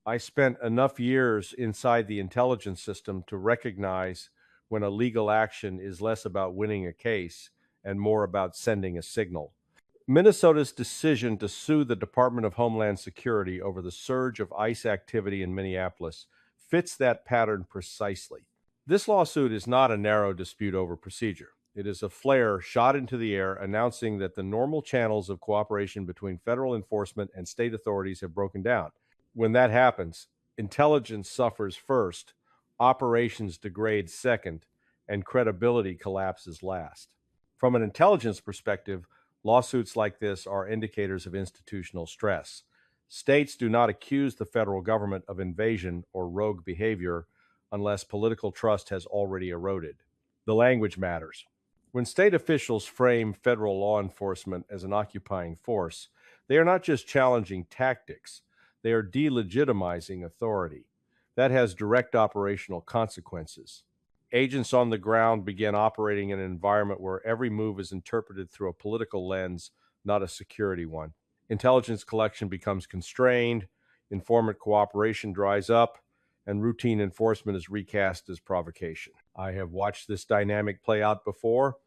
I spent enough years inside the intelligence system to recognize when a legal action is less about winning a case and more about sending a signal. Minnesota's decision to sue the Department of Homeland Security over the surge of ICE activity in Minneapolis fits that pattern precisely. This lawsuit is not a narrow dispute over procedure. It is a flare shot into the air announcing that the normal channels of cooperation between federal enforcement and state authorities have broken down. When that happens, intelligence suffers first, operations degrade second, and credibility collapses last. From an intelligence perspective, lawsuits like this are indicators of institutional stress. States do not accuse the federal government of invasion or rogue behavior unless political trust has already eroded. The language matters. When state officials frame federal law enforcement as an occupying force, they are not just challenging tactics, they are delegitimizing authority. That has direct operational consequences. Agents on the ground begin operating in an environment where every move is interpreted through a political lens, not a security one. Intelligence collection becomes constrained, informant cooperation dries up, and routine enforcement is recast as provocation. I have watched this dynamic play out before.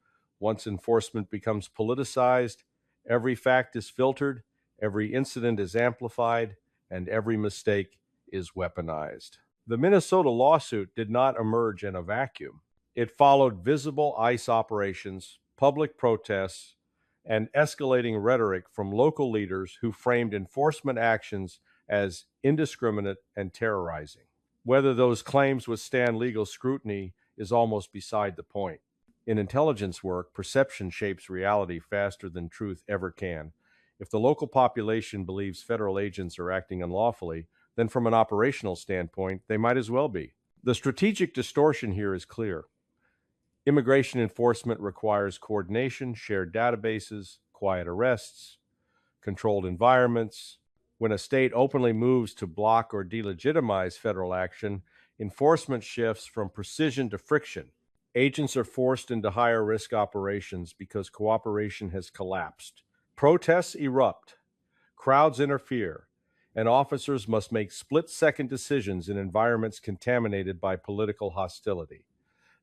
Once enforcement becomes politicized, every fact is filtered, every incident is amplified, and every mistake is weaponized. The Minnesota lawsuit did not emerge in a vacuum. It followed visible ICE operations, public protests, and escalating rhetoric from local leaders who framed enforcement actions as indiscriminate and terrorizing. Whether those claims withstand legal scrutiny is almost beside the point. In intelligence work, perception shapes reality faster than truth ever can. If the local population believes federal agents are acting unlawfully, then from an operational standpoint, they might as well be. The strategic distortion here is clear. Immigration enforcement requires coordination, shared databases, quiet arrests, controlled environments. When a state openly moves to block or delegitimize federal action, enforcement shifts from precision to friction. Agents are forced into higher risk operations because cooperation has collapsed. Protests erupt, crowds interfere, and officers must make split-second decisions in environments contaminated by political hostility.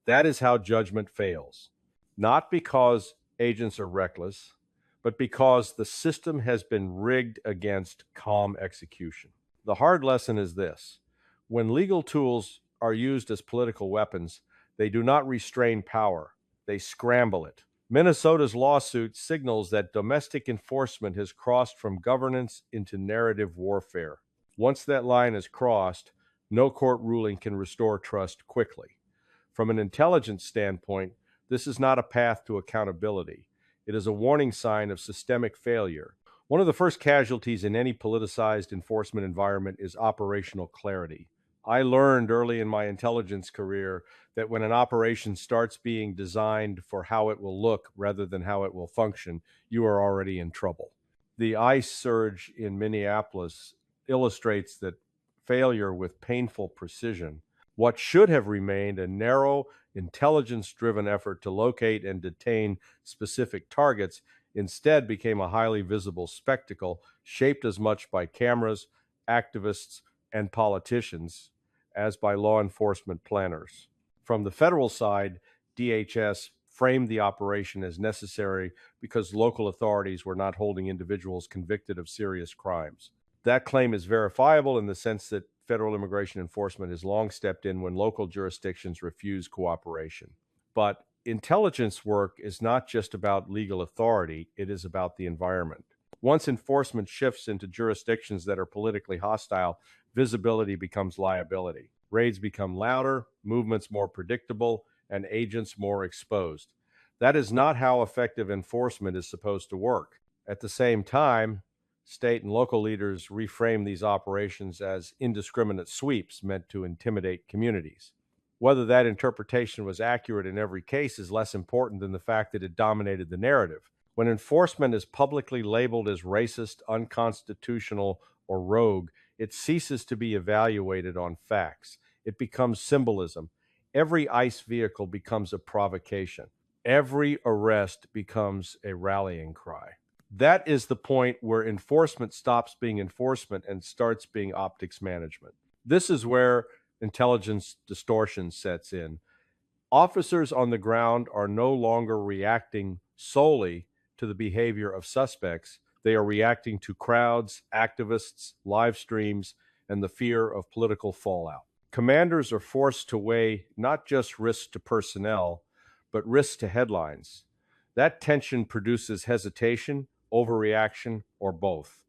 That is how judgment fails. Not because agents are reckless, but because the system has been rigged against calm execution. The hard lesson is this: when legal tools are used as political weapons, they do not restrain power, they scramble it. Minnesota's lawsuit signals that domestic enforcement has crossed from governance into narrative warfare. Once that line is crossed, no court ruling can restore trust quickly. From an intelligence standpoint, this is not a path to accountability. It is a warning sign of systemic failure. One of the first casualties in any politicized enforcement environment is operational clarity. I learned early in my intelligence career that when an operation starts being designed for how it will look rather than how it will function, you are already in trouble. The ICE surge in Minneapolis illustrates that failure with painful precision. What should have remained a narrow, intelligence-driven effort to locate and detain specific targets instead became a highly visible spectacle shaped as much by cameras, activists, and politicians as by law enforcement planners. From the federal side, DHS framed the operation as necessary because local authorities were not holding individuals convicted of serious crimes. That claim is verifiable in the sense that federal immigration enforcement has long stepped in when local jurisdictions refuse cooperation. But intelligence work is not just about legal authority, it is about the environment. Once enforcement shifts into jurisdictions that are politically hostile, visibility becomes liability. Raids become louder, movements more predictable, and agents more exposed. That is not how effective enforcement is supposed to work. At the same time, state and local leaders reframe these operations as indiscriminate sweeps meant to intimidate communities. Whether that interpretation was accurate in every case is less important than the fact that it dominated the narrative. When enforcement is publicly labeled as racist, unconstitutional, or rogue, it ceases to be evaluated on facts. It becomes symbolism. Every ICE vehicle becomes a provocation. Every arrest becomes a rallying cry. That is the point where enforcement stops being enforcement and starts being optics management. This is where intelligence distortion sets in. Officers on the ground are no longer reacting solely to the behavior of suspects. They are reacting to crowds, activists, live streams, and the fear of political fallout. Commanders are forced to weigh not just risks to personnel, but risks to headlines. That tension produces hesitation, overreaction, or both.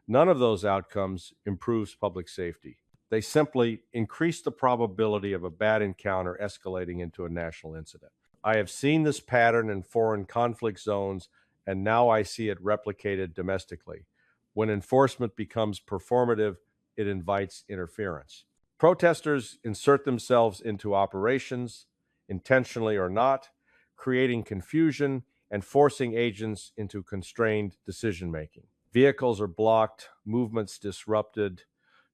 None of those outcomes improves public safety. They simply increase the probability of a bad encounter escalating into a national incident. I have seen this pattern in foreign conflict zones, and now I see it replicated domestically. When enforcement becomes performative, it invites interference. Protesters insert themselves into operations, intentionally or not, creating confusion and forcing agents into constrained decision making. Vehicles are blocked, movements disrupted,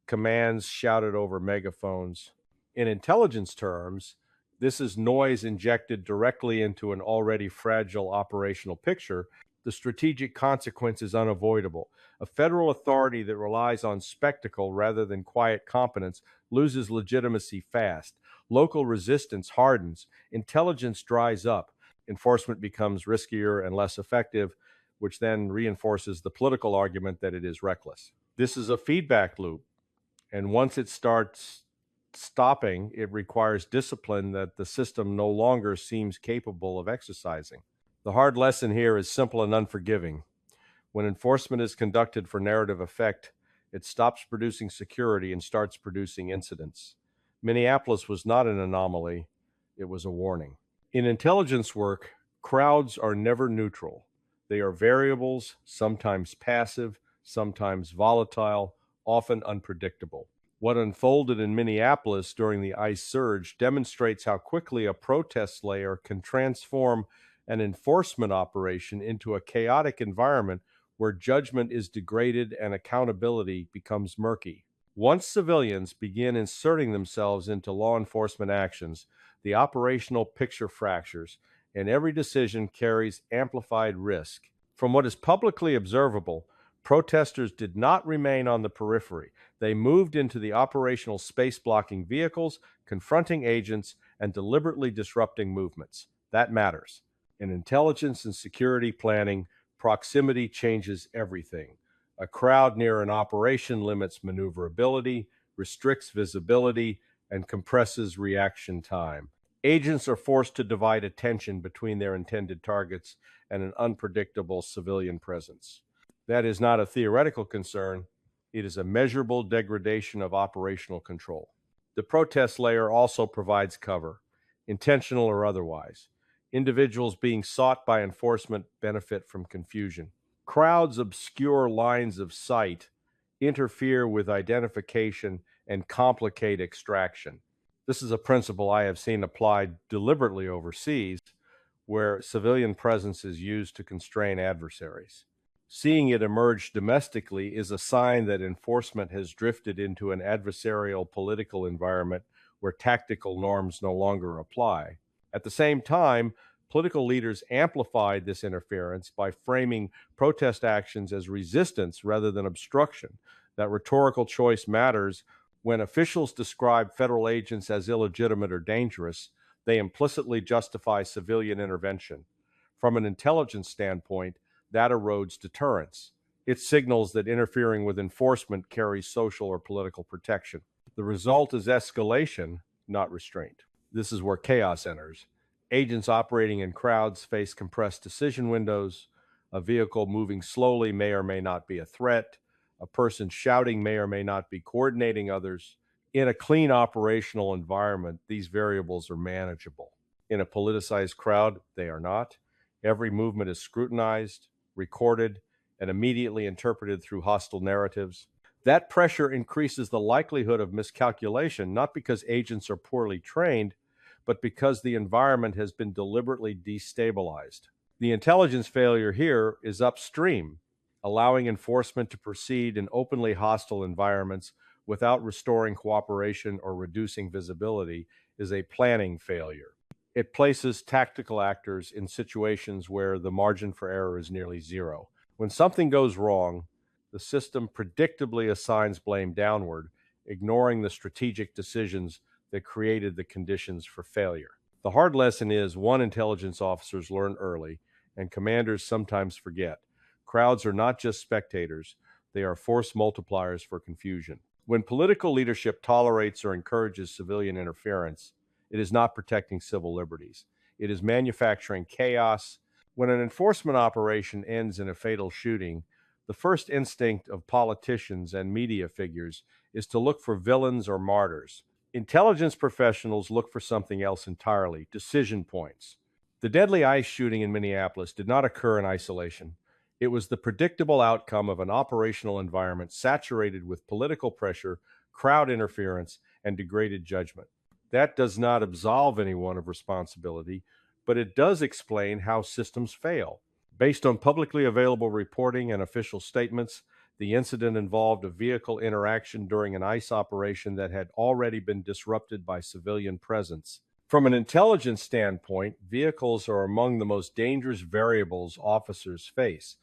commands shouted over megaphones. In intelligence terms, this is noise injected directly into an already fragile operational picture. The strategic consequence is unavoidable. A federal authority that relies on spectacle rather than quiet competence loses legitimacy fast. Local resistance hardens. Intelligence dries up. Enforcement becomes riskier and less effective, which then reinforces the political argument that it is reckless. This is a feedback loop. And once it starts stopping, it requires discipline that the system no longer seems capable of exercising. The hard lesson here is simple and unforgiving. When enforcement is conducted for narrative effect, it stops producing security and starts producing incidents. Minneapolis was not an anomaly, it was a warning. In intelligence work, crowds are never neutral. They are variables, sometimes passive, sometimes volatile, often unpredictable. What unfolded in Minneapolis during the ICE surge demonstrates how quickly a protest layer can transform an enforcement operation into a chaotic environment where judgment is degraded and accountability becomes murky. Once civilians begin inserting themselves into law enforcement actions, the operational picture fractures, and every decision carries amplified risk. From what is publicly observable, protesters did not remain on the periphery. They moved into the operational space-blocking vehicles, confronting agents, and deliberately disrupting movements. That matters. In intelligence and security planning, proximity changes everything. A crowd near an operation limits maneuverability, restricts visibility, and compresses reaction time. Agents are forced to divide attention between their intended targets and an unpredictable civilian presence. That is not a theoretical concern, it is a measurable degradation of operational control. The protest layer also provides cover, intentional or otherwise. Individuals being sought by enforcement benefit from confusion. Crowds obscure lines of sight, interfere with identification, and complicate extraction. This is a principle I have seen applied deliberately overseas, where civilian presence is used to constrain adversaries. Seeing it emerge domestically is a sign that enforcement has drifted into an adversarial political environment where tactical norms no longer apply. At the same time, political leaders amplified this interference by framing protest actions as resistance rather than obstruction. That rhetorical choice matters. When officials describe federal agents as illegitimate or dangerous, they implicitly justify civilian intervention. From an intelligence standpoint, that erodes deterrence. It signals that interfering with enforcement carries social or political protection. The result is escalation, not restraint. This is where chaos enters. Agents operating in crowds face compressed decision windows. A vehicle moving slowly may or may not be a threat. A person shouting may or may not be coordinating others. In a clean operational environment, these variables are manageable. In a politicized crowd, they are not. Every movement is scrutinized, recorded, and immediately interpreted through hostile narratives. That pressure increases the likelihood of miscalculation, not because agents are poorly trained, but because the environment has been deliberately destabilized. The intelligence failure here is upstream. Allowing enforcement to proceed in openly hostile environments without restoring cooperation or reducing visibility is a planning failure. It places tactical actors in situations where the margin for error is nearly zero. When something goes wrong, the system predictably assigns blame downward, ignoring the strategic decisions that created the conditions for failure. The hard lesson is one, intelligence officers learn early, and commanders sometimes forget. Crowds are not just spectators, they are force multipliers for confusion. When political leadership tolerates or encourages civilian interference, it is not protecting civil liberties. It is manufacturing chaos. When an enforcement operation ends in a fatal shooting, the first instinct of politicians and media figures is to look for villains or martyrs. Intelligence professionals look for something else entirely: decision points. The deadly ICE shooting in Minneapolis did not occur in isolation. It was the predictable outcome of an operational environment saturated with political pressure, crowd interference, and degraded judgment. That does not absolve anyone of responsibility, but it does explain how systems fail. Based on publicly available reporting and official statements, the incident involved a vehicle interaction during an ICE operation that had already been disrupted by civilian presence. From an intelligence standpoint, vehicles are among the most dangerous variables officers face.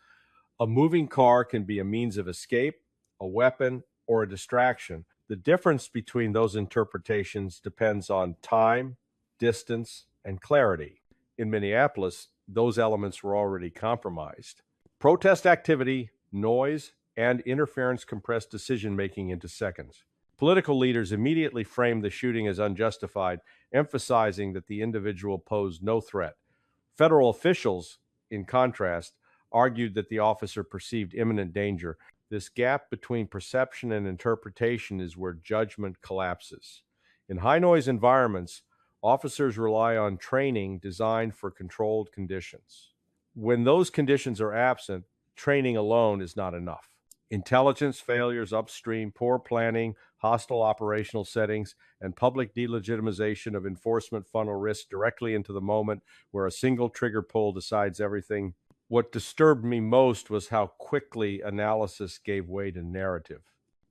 A moving car can be a means of escape, a weapon, or a distraction. The difference between those interpretations depends on time, distance, and clarity. In Minneapolis, those elements were already compromised. Protest activity, noise, and interference compressed decision-making into seconds. Political leaders immediately framed the shooting as unjustified, emphasizing that the individual posed no threat. Federal officials, in contrast, argued that the officer perceived imminent danger. This gap between perception and interpretation is where judgment collapses. In high-noise environments, officers rely on training designed for controlled conditions. When those conditions are absent, training alone is not enough. Intelligence failures upstream, poor planning, hostile operational settings, and public delegitimization of enforcement funnel risk directly into the moment where a single trigger pull decides everything. What disturbed me most was how quickly analysis gave way to narrative.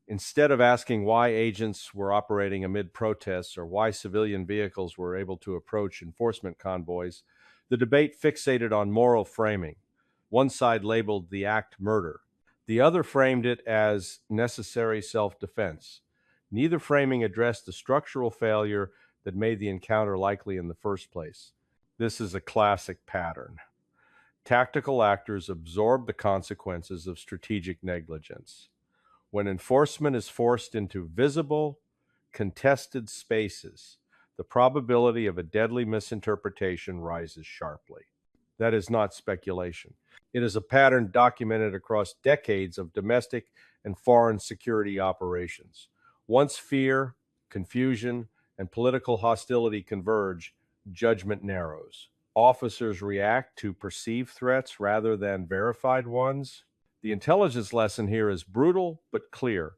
Instead of asking why agents were operating amid protests or why civilian vehicles were able to approach enforcement convoys, the debate fixated on moral framing. One side labeled the act murder. The other framed it as necessary self-defense. Neither framing addressed the structural failure that made the encounter likely in the first place. This is a classic pattern. Tactical actors absorb the consequences of strategic negligence. When enforcement is forced into visible, contested spaces, the probability of a deadly misinterpretation rises sharply. That is not speculation. It is a pattern documented across decades of domestic and foreign security operations. Once fear, confusion, and political hostility converge, judgment narrows. Officers react to perceived threats rather than verified ones. The intelligence lesson here is brutal but clear.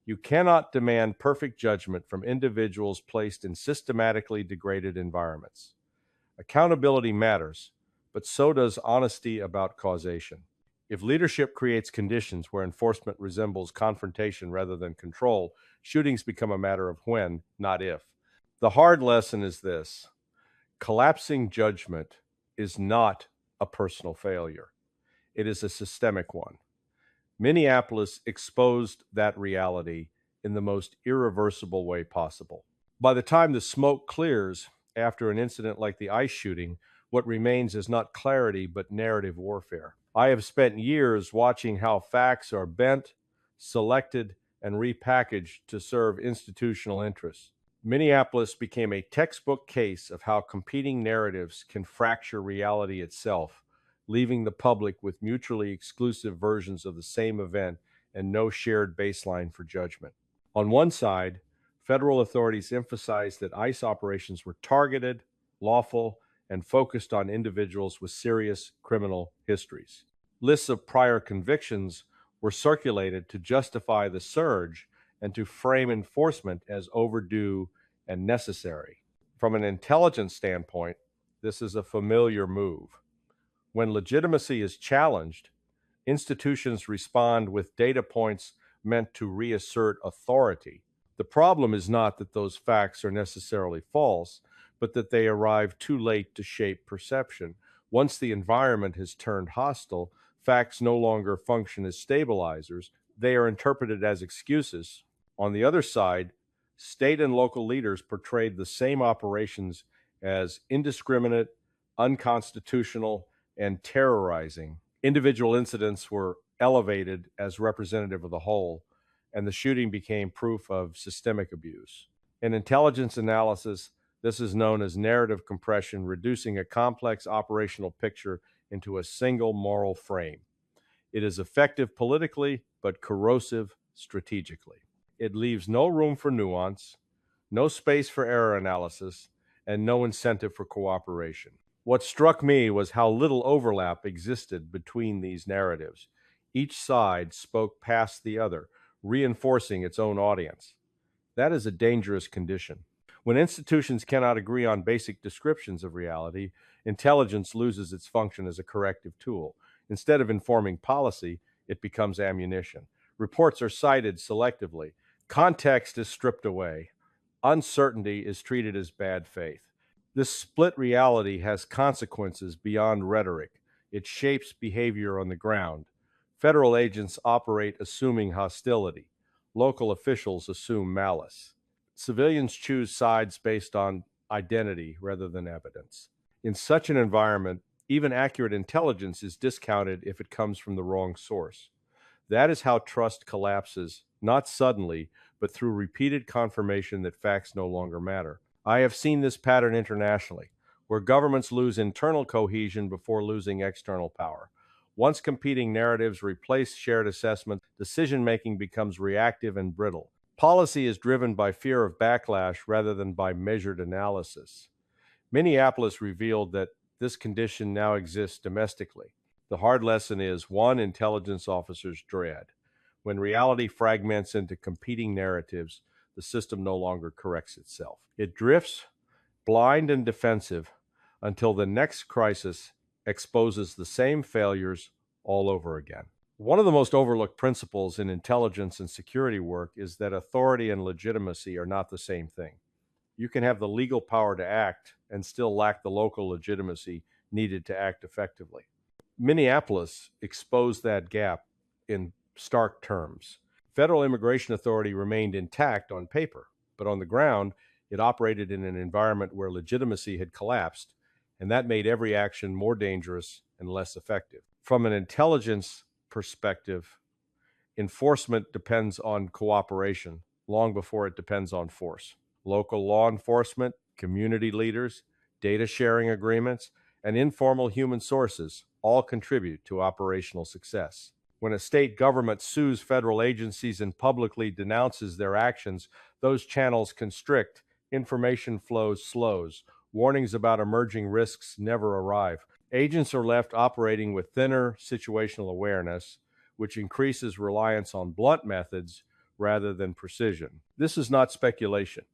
You cannot demand perfect judgment from individuals placed in systematically degraded environments. Accountability matters, but so does honesty about causation. If leadership creates conditions where enforcement resembles confrontation rather than control, shootings become a matter of when, not if. The hard lesson is this: collapsing judgment is not a personal failure. It is a systemic one. Minneapolis exposed that reality in the most irreversible way possible. By the time the smoke clears after an incident like the ICE shooting, what remains is not clarity but narrative warfare. I have spent years watching how facts are bent, selected, and repackaged to serve institutional interests. Minneapolis became a textbook case of how competing narratives can fracture reality itself, leaving the public with mutually exclusive versions of the same event and no shared baseline for judgment. On one side, federal authorities emphasized that ICE operations were targeted, lawful, and focused on individuals with serious criminal histories. Lists of prior convictions were circulated to justify the surge and to frame enforcement as overdue and necessary. From an intelligence standpoint, this is a familiar move. When legitimacy is challenged, institutions respond with data points meant to reassert authority. The problem is not that those facts are necessarily false, but that they arrive too late to shape perception. Once the environment has turned hostile, facts no longer function as stabilizers, they are interpreted as excuses. On the other side, state and local leaders portrayed the same operations as indiscriminate, unconstitutional, and terrorizing. Individual incidents were elevated as representative of the whole, and the shooting became proof of systemic abuse. In intelligence analysis, this is known as narrative compression, reducing a complex operational picture into a single moral frame. It is effective politically, but corrosive strategically. It leaves no room for nuance, no space for error analysis, and no incentive for cooperation. What struck me was how little overlap existed between these narratives. Each side spoke past the other, reinforcing its own audience. That is a dangerous condition. When institutions cannot agree on basic descriptions of reality, intelligence loses its function as a corrective tool. Instead of informing policy, it becomes ammunition. Reports are cited selectively. Context is stripped away. Uncertainty is treated as bad faith. This split reality has consequences beyond rhetoric. It shapes behavior on the ground. Federal agents operate assuming hostility. Local officials assume malice. Civilians choose sides based on identity rather than evidence. In such an environment, even accurate intelligence is discounted if it comes from the wrong source. That is how trust collapses, not suddenly, but through repeated confirmation that facts no longer matter. I have seen this pattern internationally, where governments lose internal cohesion before losing external power. Once competing narratives replace shared assessment, decision-making becomes reactive and brittle. Policy is driven by fear of backlash rather than by measured analysis. Minneapolis revealed that this condition now exists domestically. The hard lesson is one intelligence officer's dread. When reality fragments into competing narratives, the system no longer corrects itself. It drifts, blind and defensive, until the next crisis exposes the same failures all over again. One of the most overlooked principles in intelligence and security work is that authority and legitimacy are not the same thing. You can have the legal power to act and still lack the local legitimacy needed to act effectively. Minneapolis exposed that gap in stark terms. Federal immigration authority remained intact on paper, but on the ground, it operated in an environment where legitimacy had collapsed, and that made every action more dangerous and less effective. From an intelligence perspective, enforcement depends on cooperation long before it depends on force. Local law enforcement, community leaders, data sharing agreements, and informal human sources all contribute to operational success. When a state government sues federal agencies and publicly denounces their actions, those channels constrict, information flow slows, warnings about emerging risks never arrive. Agents are left operating with thinner situational awareness, which increases reliance on blunt methods rather than precision. This is not speculation.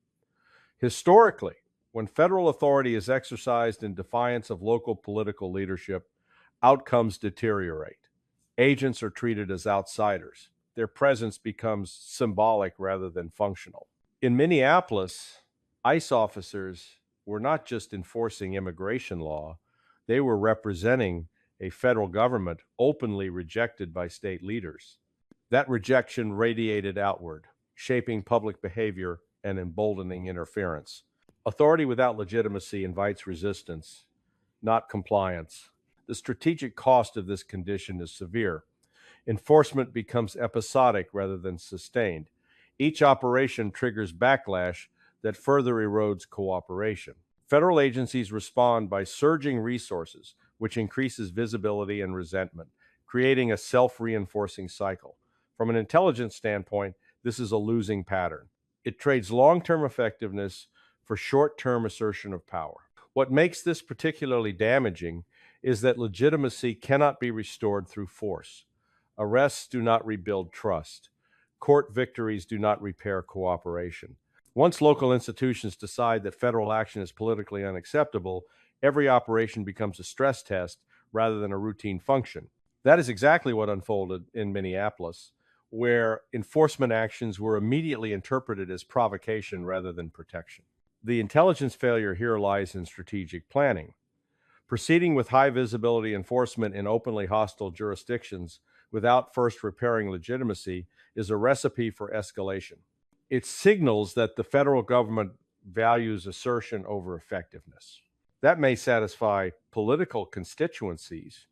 Historically, when federal authority is exercised in defiance of local political leadership, outcomes deteriorate. Agents are treated as outsiders. Their presence becomes symbolic rather than functional. In Minneapolis, ICE officers were not just enforcing immigration law, they were representing a federal government openly rejected by state leaders. That rejection radiated outward, shaping public behavior and emboldening interference. Authority without legitimacy invites resistance, not compliance. The strategic cost of this condition is severe. Enforcement becomes episodic rather than sustained. Each operation triggers backlash that further erodes cooperation. Federal agencies respond by surging resources, which increases visibility and resentment, creating a self-reinforcing cycle. From an intelligence standpoint, this is a losing pattern. It trades long-term effectiveness for short-term assertion of power. What makes this particularly damaging is that legitimacy cannot be restored through force. Arrests do not rebuild trust. Court victories do not repair cooperation. Once local institutions decide that federal action is politically unacceptable, every operation becomes a stress test rather than a routine function. That is exactly what unfolded in Minneapolis, where enforcement actions were immediately interpreted as provocation rather than protection. The intelligence failure here lies in strategic planning. Proceeding with high visibility enforcement in openly hostile jurisdictions without first repairing legitimacy is a recipe for escalation. It signals that the federal government values assertion over effectiveness. That may satisfy political constituencies,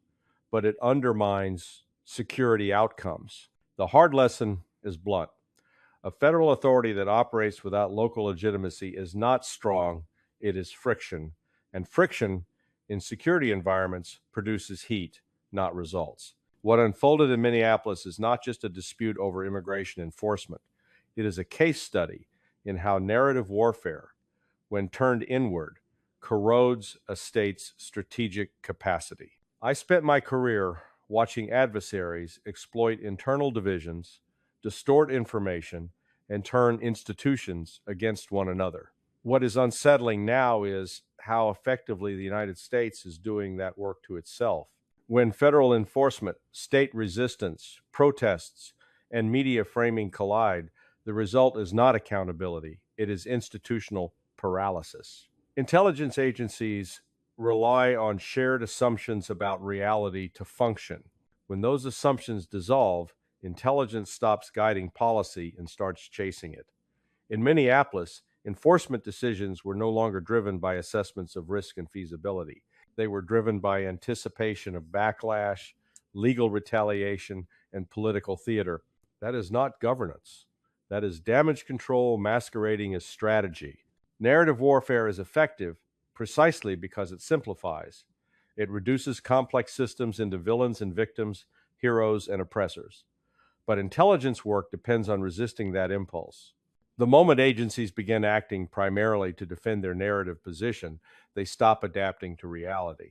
but it undermines security outcomes. The hard lesson is blunt. A federal authority that operates without local legitimacy is not strong, it is friction. And friction in security environments produces heat, not results. What unfolded in Minneapolis is not just a dispute over immigration enforcement. It is a case study in how narrative warfare, when turned inward, corrodes a state's strategic capacity. I spent my career watching adversaries exploit internal divisions, distort information, and turn institutions against one another. What is unsettling now is how effectively the United States is doing that work to itself. When federal enforcement, state resistance, protests, and media framing collide, the result is not accountability, it is institutional paralysis. Intelligence agencies rely on shared assumptions about reality to function. When those assumptions dissolve, intelligence stops guiding policy and starts chasing it. In Minneapolis, enforcement decisions were no longer driven by assessments of risk and feasibility. They were driven by anticipation of backlash, legal retaliation, and political theater. That is not governance. That is damage control masquerading as strategy. Narrative warfare is effective precisely because it simplifies. It reduces complex systems into villains and victims, heroes and oppressors. But intelligence work depends on resisting that impulse. The moment agencies begin acting primarily to defend their narrative position, they stop adapting to reality.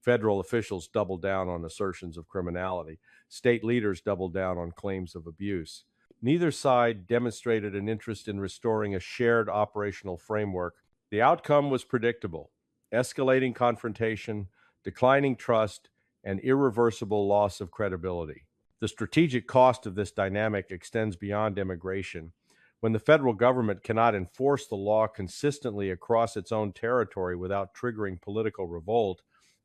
Federal officials double down on assertions of criminality. State leaders double down on claims of abuse. Neither side demonstrated an interest in restoring a shared operational framework. The outcome was predictable: escalating confrontation, declining trust, and irreversible loss of credibility. The strategic cost of this dynamic extends beyond immigration. When the federal government cannot enforce the law consistently across its own territory without triggering political revolt,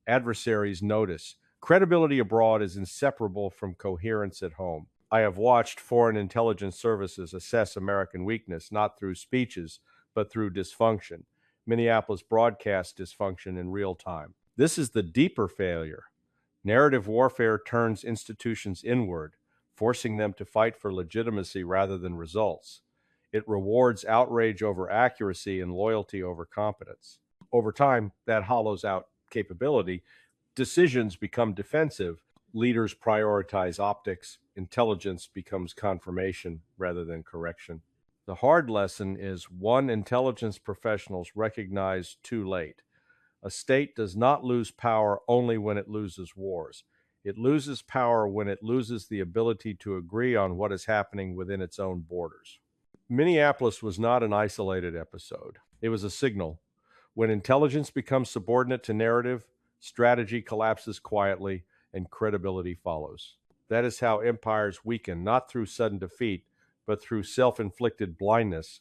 adversaries notice. Credibility abroad is inseparable from coherence at home. I have watched foreign intelligence services assess American weakness not through speeches, but through dysfunction. Minneapolis broadcast dysfunction in real time. This is the deeper failure. Narrative warfare turns institutions inward, forcing them to fight for legitimacy rather than results. It rewards outrage over accuracy and loyalty over competence. Over time, that hollows out capability. Decisions become defensive. Leaders prioritize optics. Intelligence becomes confirmation rather than correction. The hard lesson is one intelligence professionals recognize too late. A state does not lose power only when it loses wars. It loses power when it loses the ability to agree on what is happening within its own borders. Minneapolis was not an isolated episode. It was a signal. When intelligence becomes subordinate to narrative, strategy collapses quietly and credibility follows. That is how empires weaken, not through sudden defeat, but through self-inflicted blindness